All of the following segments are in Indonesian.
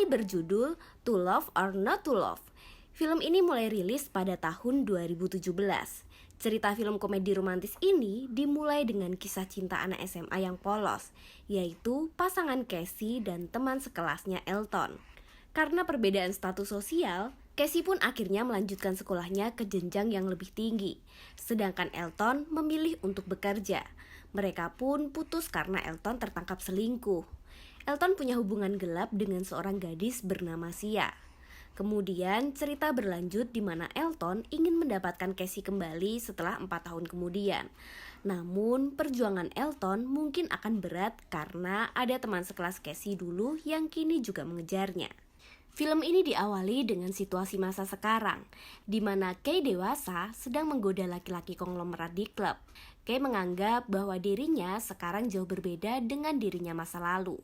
berjudul To Love or Not to Love. Film ini mulai rilis pada tahun 2017. Cerita film komedi romantis ini dimulai dengan kisah cinta anak SMA yang polos, yaitu pasangan Casey dan teman sekelasnya Elton. Karena perbedaan status sosial, Casey pun akhirnya melanjutkan sekolahnya ke jenjang yang lebih tinggi, sedangkan Elton memilih untuk bekerja. Mereka pun putus karena Elton tertangkap selingkuh. Elton punya hubungan gelap dengan seorang gadis bernama Sia. Kemudian cerita berlanjut di mana Elton ingin mendapatkan Casey kembali setelah 4 tahun kemudian. Namun perjuangan Elton mungkin akan berat karena ada teman sekelas Casey dulu yang kini juga mengejarnya. Film ini diawali dengan situasi masa sekarang, di mana Kay dewasa sedang menggoda laki-laki konglomerat di klub. Kay menganggap bahwa dirinya sekarang jauh berbeda dengan dirinya masa lalu.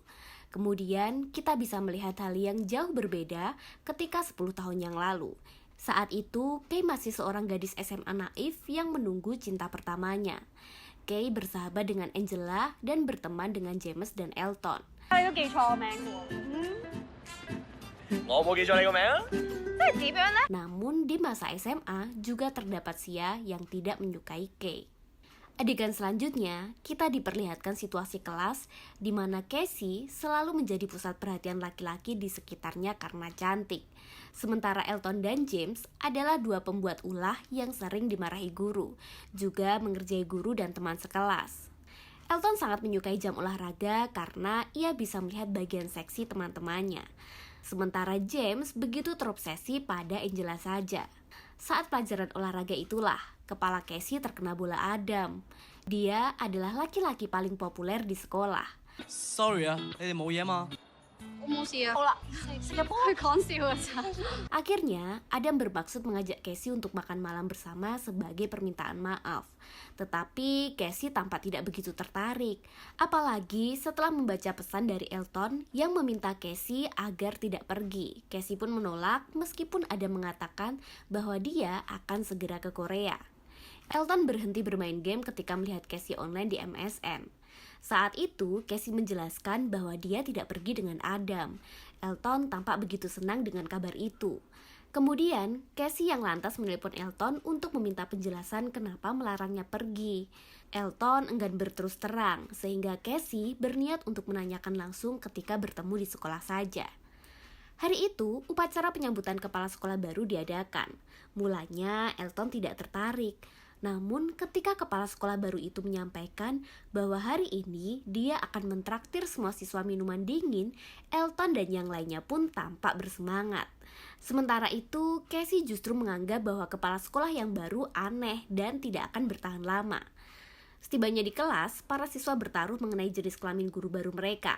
Kemudian kita bisa melihat hal yang jauh berbeda ketika 10 tahun yang lalu. Saat itu, Kay masih seorang gadis SMA naif yang menunggu cinta pertamanya. Kay bersahabat dengan Angela dan berteman dengan James dan Elton. Namun di masa SMA juga terdapat Sia yang tidak menyukai Kay. Adegan selanjutnya, kita diperlihatkan situasi kelas di mana Casey selalu menjadi pusat perhatian laki-laki di sekitarnya karena cantik. Sementara Elton dan James adalah dua pembuat ulah yang sering dimarahi guru, juga mengerjai guru dan teman sekelas. Elton sangat menyukai jam olahraga karena ia bisa melihat bagian seksi teman-temannya. Sementara James begitu terobsesi pada Angela saja. Saat pelajaran olahraga itulah, kepala Casey terkena bola Adam. Dia adalah laki-laki paling populer di sekolah. Sorry啊，你哋冇嘢嘛？ Akhirnya, Adam bermaksud mengajak Casey untuk makan malam bersama sebagai permintaan maaf. Tetapi Casey tampak tidak begitu tertarik. Apalagi setelah membaca pesan dari Elton yang meminta Casey agar tidak pergi. Casey pun menolak meskipun Adam mengatakan bahwa dia akan segera ke Korea. Elton berhenti bermain game ketika melihat Casey online di MSN. Saat itu, Casey menjelaskan bahwa dia tidak pergi dengan Adam. Elton tampak begitu senang dengan kabar itu. Kemudian, Casey yang lantas menelepon Elton untuk meminta penjelasan kenapa melarangnya pergi. Elton enggan berterus terang, sehingga Casey berniat untuk menanyakan langsung ketika bertemu di sekolah saja. Hari itu, upacara penyambutan kepala sekolah baru diadakan. Mulanya, Elton tidak tertarik. Namun ketika kepala sekolah baru itu menyampaikan bahwa hari ini dia akan mentraktir semua siswa minuman dingin, Elton dan yang lainnya pun tampak bersemangat. Sementara itu, Casey justru menganggap bahwa kepala sekolah yang baru aneh dan tidak akan bertahan lama. Setibanya di kelas, para siswa bertaruh mengenai jenis kelamin guru baru mereka.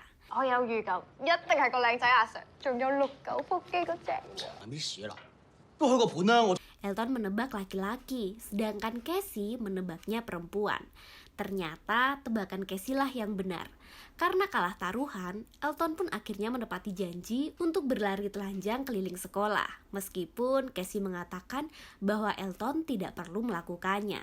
Elton menebak laki-laki, sedangkan Casey menebaknya perempuan. Ternyata tebakan Casey lah yang benar. Karena kalah taruhan, Elton pun akhirnya menepati janji untuk berlari telanjang keliling sekolah, meskipun Casey mengatakan bahwa Elton tidak perlu melakukannya.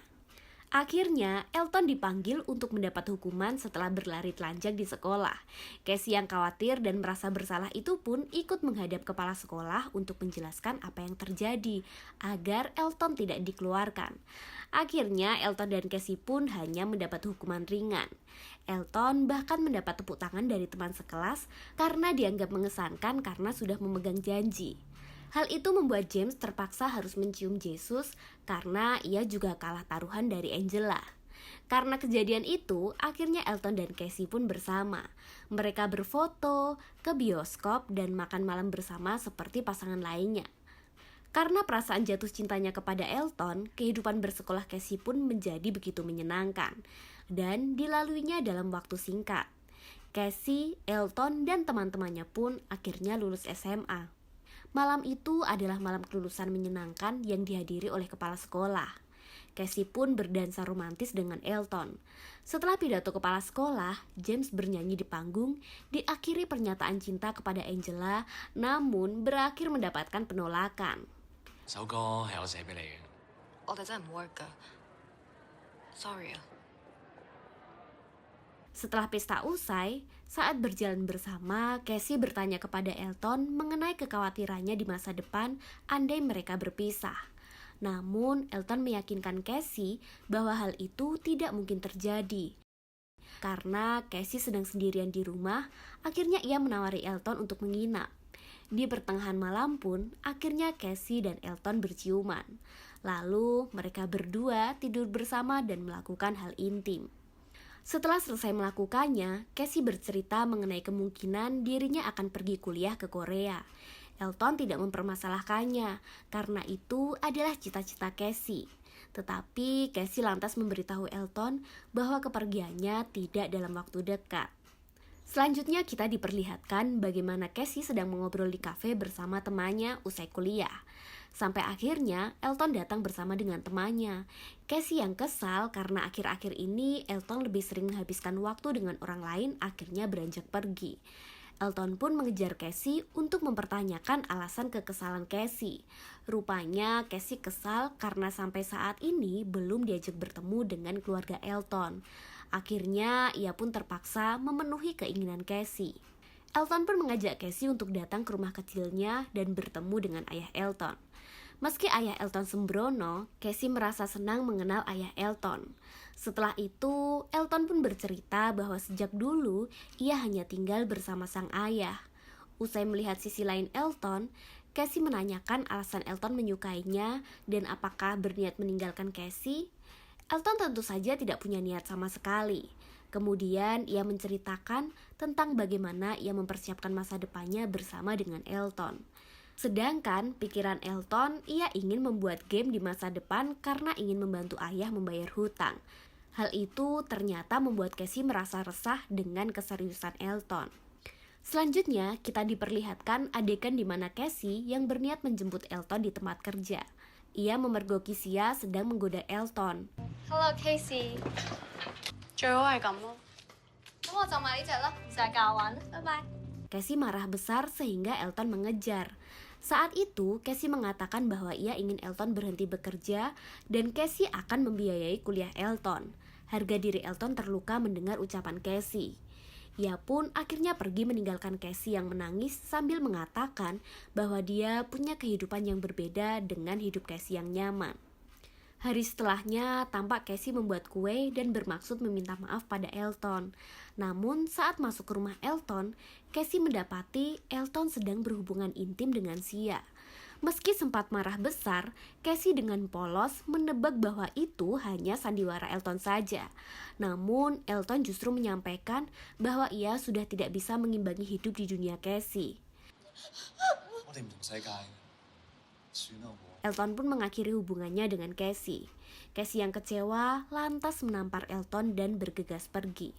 Akhirnya, Elton dipanggil untuk mendapat hukuman setelah berlari telanjang di sekolah. Casey yang khawatir dan merasa bersalah itu pun ikut menghadap kepala sekolah untuk menjelaskan apa yang terjadi, agar Elton tidak dikeluarkan. Akhirnya, Elton dan Casey pun hanya mendapat hukuman ringan. Elton bahkan mendapat tepuk tangan dari teman sekelas karena dianggap mengesankan karena sudah memegang janji. Hal itu membuat James terpaksa harus mencium Jesus karena ia juga kalah taruhan dari Angela. Karena kejadian itu, akhirnya Elton dan Casey pun bersama. Mereka berfoto, ke bioskop, dan makan malam bersama seperti pasangan lainnya. Karena perasaan jatuh cintanya kepada Elton, kehidupan bersekolah Casey pun menjadi begitu menyenangkan. Dan dilaluinya dalam waktu singkat. Casey, Elton, dan teman-temannya pun akhirnya lulus SMA. Malam itu adalah malam kelulusan menyenangkan yang dihadiri oleh kepala sekolah. Casey pun berdansa romantis dengan Elton. Setelah pidato kepala sekolah, James bernyanyi di panggung, diakhiri pernyataan cinta kepada Angela, namun berakhir mendapatkan penolakan. 首歌係我寫俾你嘅。我哋真係唔 work 㗎，sorry 啊。Setelah pesta usai, saat berjalan bersama, Casey bertanya kepada Elton mengenai kekhawatirannya di masa depan andai mereka berpisah. Namun, Elton meyakinkan Casey bahwa hal itu tidak mungkin terjadi. Karena Casey sedang sendirian di rumah, akhirnya ia menawari Elton untuk menginap. Di pertengahan malam pun, akhirnya Casey dan Elton berciuman. Lalu, mereka berdua tidur bersama dan melakukan hal intim. Setelah selesai melakukannya, Casey bercerita mengenai kemungkinan dirinya akan pergi kuliah ke Korea. Elton tidak mempermasalahkannya, karena itu adalah cita-cita Casey. Tetapi Casey lantas memberitahu Elton bahwa kepergiannya tidak dalam waktu dekat. Selanjutnya kita diperlihatkan bagaimana Casey sedang mengobrol di kafe bersama temannya usai kuliah. Sampai akhirnya Elton datang bersama dengan temannya. Casey yang kesal karena akhir-akhir ini Elton lebih sering menghabiskan waktu dengan orang lain akhirnya beranjak pergi. Elton pun mengejar Casey untuk mempertanyakan alasan kekesalan Casey. Rupanya Casey kesal karena sampai saat ini belum diajak bertemu dengan keluarga Elton. Akhirnya ia pun terpaksa memenuhi keinginan Casey. Elton pun mengajak Casey untuk datang ke rumah kecilnya dan bertemu dengan ayah Elton. Meski ayah Elton sembrono, Casey merasa senang mengenal ayah Elton. Setelah itu, Elton pun bercerita bahwa sejak dulu ia hanya tinggal bersama sang ayah. Usai melihat sisi lain Elton, Casey menanyakan alasan Elton menyukainya dan apakah berniat meninggalkan Casey. Elton tentu saja tidak punya niat sama sekali. Kemudian ia menceritakan tentang bagaimana ia mempersiapkan masa depannya bersama dengan Elton. Sedangkan pikiran Elton, ia ingin membuat game di masa depan karena ingin membantu ayah membayar hutang. Hal itu ternyata membuat Casey merasa resah dengan keseriusan Elton. Selanjutnya, kita diperlihatkan adegan di mana Casey yang berniat menjemput Elton di tempat kerja. Ia memergoki Sia sedang menggoda Elton. Hello Casey，最好係咁咯。咁我就買呢隻啦，唔使教玩，拜拜。 Casey marah besar sehingga Elton mengejar. Saat itu, Casey mengatakan bahwa ia ingin Elton berhenti bekerja dan Casey akan membiayai kuliah Elton. Harga diri Elton terluka mendengar ucapan Casey. Ia pun akhirnya pergi meninggalkan Casey yang menangis sambil mengatakan bahwa dia punya kehidupan yang berbeda dengan hidup Casey yang nyaman. Hari setelahnya, tampak Casey membuat kue dan bermaksud meminta maaf pada Elton. Namun, saat masuk ke rumah Elton, Casey mendapati Elton sedang berhubungan intim dengan Sia. Meski sempat marah besar, Casey dengan polos menebak bahwa itu hanya sandiwara Elton saja. Namun, Elton justru menyampaikan bahwa ia sudah tidak bisa mengimbangi hidup di dunia Casey. Elton pun mengakhiri hubungannya dengan Casey. Casey yang kecewa lantas menampar Elton dan bergegas pergi.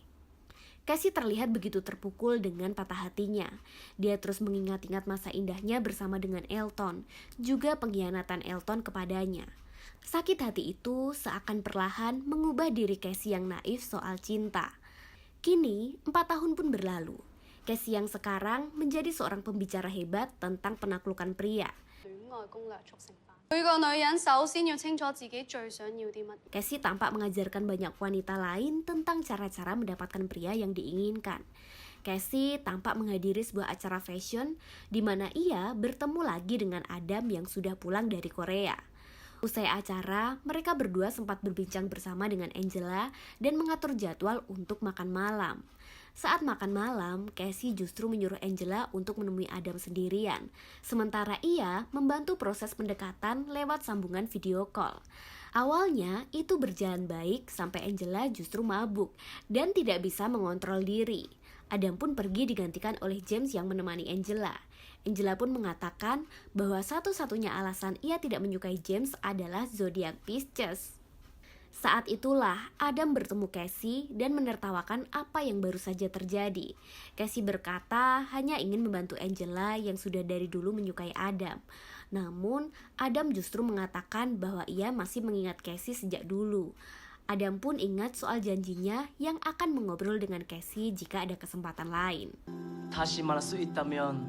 Casey terlihat begitu terpukul dengan patah hatinya. Dia terus mengingat-ingat masa indahnya bersama dengan Elton, juga pengkhianatan Elton kepadanya. Sakit hati itu seakan perlahan mengubah diri Casey yang naif soal cinta. Kini, 4 tahun pun berlalu. Casey yang sekarang menjadi seorang pembicara hebat tentang penaklukan pria. 戀愛攻略速成班。每個女人首先要清楚自己最想要啲乜。 Casey tampak mengajarkan banyak wanita lain tentang cara-cara mendapatkan pria yang diinginkan. Casey tampak menghadiri sebuah acara fashion di mana ia bertemu lagi dengan Adam yang sudah pulang dari Korea. Usai acara, mereka berdua sempat berbincang bersama dengan Angela dan mengatur jadwal untuk makan malam. Saat makan malam, Casey justru menyuruh Angela untuk menemui Adam sendirian. Sementara ia membantu proses pendekatan lewat sambungan video call. Awalnya itu berjalan baik sampai Angela justru mabuk dan tidak bisa mengontrol diri. Adam pun pergi digantikan oleh James yang menemani Angela. Angela pun mengatakan bahwa satu-satunya alasan ia tidak menyukai James adalah zodiak Pisces. Saat itulah Adam bertemu Casey dan menertawakan apa yang baru saja terjadi. Casey berkata hanya ingin membantu Angela yang sudah dari dulu menyukai Adam. Namun Adam justru mengatakan bahwa ia masih mengingat Casey sejak dulu. Adam pun ingat soal janjinya yang akan mengobrol dengan Casey jika ada kesempatan lain. 다시 말할 수 있다면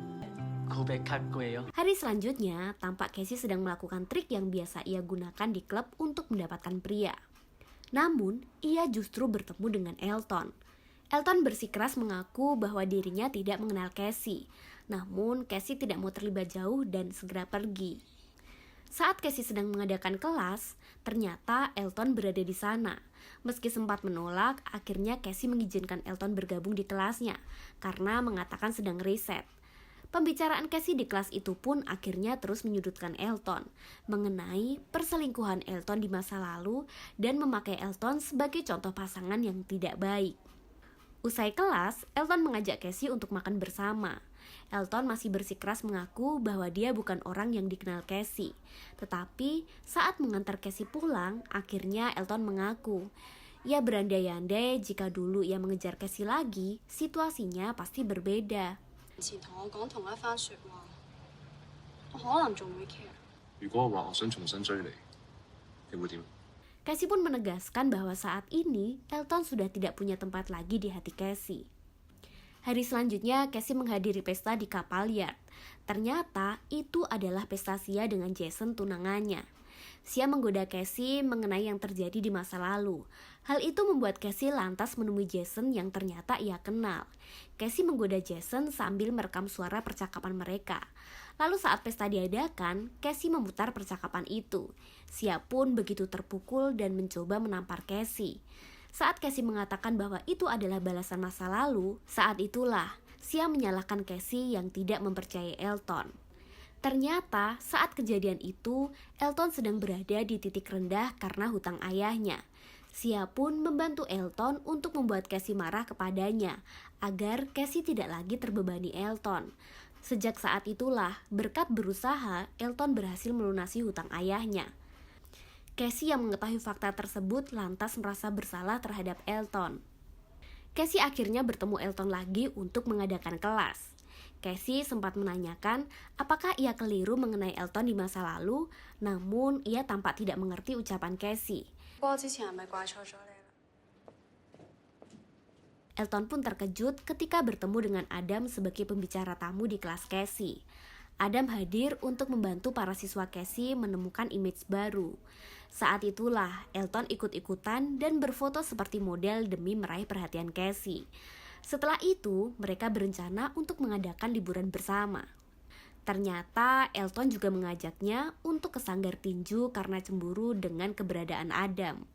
고백할 거예요. Hari selanjutnya, tampak Casey sedang melakukan trik yang biasa ia gunakan di klub untuk mendapatkan pria. Namun, ia justru bertemu dengan Elton. Elton bersikeras mengaku bahwa dirinya tidak mengenal Casey. Namun Casey tidak mau terlibat jauh dan segera pergi. Saat Casey sedang mengadakan kelas, ternyata Elton berada di sana. Meski sempat menolak, akhirnya Casey mengizinkan Elton bergabung di kelasnya karena mengatakan sedang riset. Pembicaraan Casey di kelas itu pun akhirnya terus menyudutkan Elton mengenai perselingkuhan Elton di masa lalu dan memakai Elton sebagai contoh pasangan yang tidak baik. Usai kelas, Elton mengajak Casey untuk makan bersama. Elton masih bersikeras mengaku bahwa dia bukan orang yang dikenal Casey. Tetapi saat mengantar Casey pulang, akhirnya Elton mengaku ia berandai-andai jika dulu ia mengejar Casey lagi, situasinya pasti berbeda. 前同我講同一番説話，我可能仲會 care。如果我話我想重新追你，你會點？ Casey pun menegaskan bahwa saat ini Elton sudah tidak punya tempat lagi di hati Casey. Hari selanjutnya Casey menghadiri pesta di kapal Yard. Ternyata itu adalah pesta Sia dengan Jason tunangannya. Sia menggoda Casey mengenai yang terjadi di masa lalu. Hal itu membuat Casey lantas menemui Jason yang ternyata ia kenal. Casey menggoda Jason sambil merekam suara percakapan mereka. Lalu saat pesta diadakan, Casey memutar percakapan itu. Sia pun begitu terpukul dan mencoba menampar Casey. Saat Casey mengatakan bahwa itu adalah balasan masa lalu, saat itulah Sia menyalahkan Casey yang tidak mempercayai Elton. Ternyata saat kejadian itu, Elton sedang berada di titik rendah karena hutang ayahnya. Sia pun membantu Elton untuk membuat Casey marah kepadanya, agar Casey tidak lagi terbebani Elton. Sejak saat itulah, berkat berusaha, Elton berhasil melunasi hutang ayahnya. Casey yang mengetahui fakta tersebut lantas merasa bersalah terhadap Elton. Casey akhirnya bertemu Elton lagi untuk mengadakan kelas. Casey sempat menanyakan apakah ia keliru mengenai Elton di masa lalu, namun ia tampak tidak mengerti ucapan Casey. 不過之前係咪怪錯咗你啦？ Elton pun terkejut ketika bertemu dengan Adam sebagai pembicara tamu di kelas Casey. Adam hadir untuk membantu para siswa Casey menemukan image baru. Saat itulah Elton ikut-ikutan dan berfoto seperti model demi meraih perhatian Casey. Setelah itu, mereka berencana untuk mengadakan liburan bersama. Ternyata Elton juga mengajaknya untuk ke sanggar tinju karena cemburu dengan keberadaan Adam.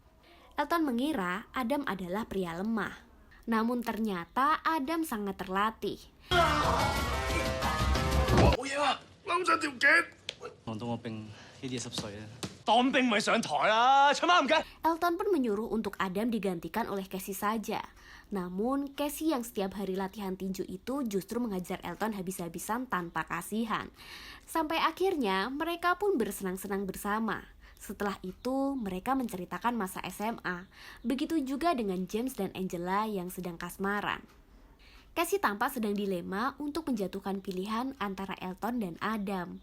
Elton mengira Adam adalah pria lemah. Namun ternyata Adam sangat terlatih. 冇嘢啊，摟親條頸。望到我冰呢啲濕碎啊！當兵咪上台啦，出媽唔緊。 Elton pun menyuruh untuk Adam digantikan oleh Casey saja. Namun Casey yang setiap hari latihan tinju itu justru mengajar Elton habis-habisan tanpa kasihan. Sampai akhirnya mereka pun bersenang-senang bersama. Setelah itu mereka menceritakan masa SMA. Begitu juga dengan James dan Angela yang sedang kasmaran. Casey tampak sedang dilema untuk menjatuhkan pilihan antara Elton dan Adam.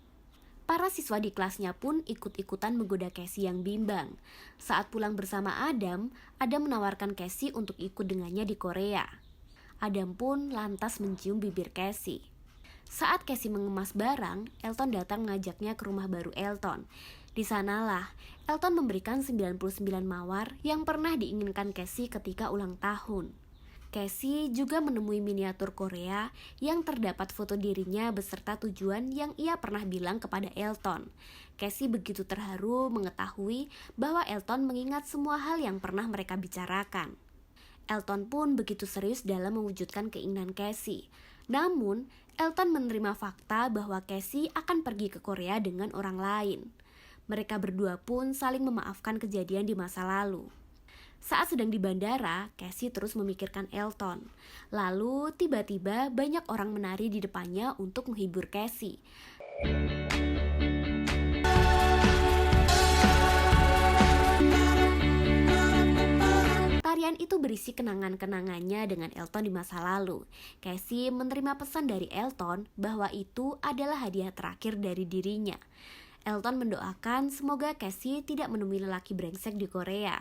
Para siswa di kelasnya pun ikut-ikutan menggoda Casey yang bimbang. Saat pulang bersama Adam menawarkan Casey untuk ikut dengannya di Korea. Adam pun lantas mencium bibir Casey. Saat Casey mengemas barang, Elton datang mengajaknya ke rumah baru Elton. Di sanalah Elton memberikan 99 mawar yang pernah diinginkan Casey ketika ulang tahun. Casey juga menemui miniatur Korea yang terdapat foto dirinya beserta tujuan yang ia pernah bilang kepada Elton. Casey begitu terharu mengetahui bahwa Elton mengingat semua hal yang pernah mereka bicarakan. Elton pun begitu serius dalam mewujudkan keinginan Casey. Namun, Elton menerima fakta bahwa Casey akan pergi ke Korea dengan orang lain. Mereka berdua pun saling memaafkan kejadian di masa lalu. Saat sedang di bandara, Casey terus memikirkan Elton. Lalu tiba-tiba banyak orang menari di depannya untuk menghibur Casey. Tarian itu berisi kenangan-kenangannya dengan Elton di masa lalu. Casey menerima pesan dari Elton bahwa itu adalah hadiah terakhir dari dirinya. Elton mendoakan semoga Casey tidak menemui lelaki brengsek di Korea.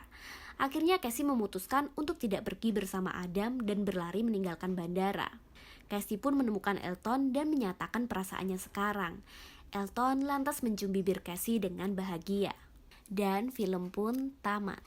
Akhirnya Casey memutuskan untuk tidak pergi bersama Adam dan berlari meninggalkan bandara. Casey pun menemukan Elton dan menyatakan perasaannya sekarang. Elton lantas mencium bibir Casey dengan bahagia. Dan film pun tamat.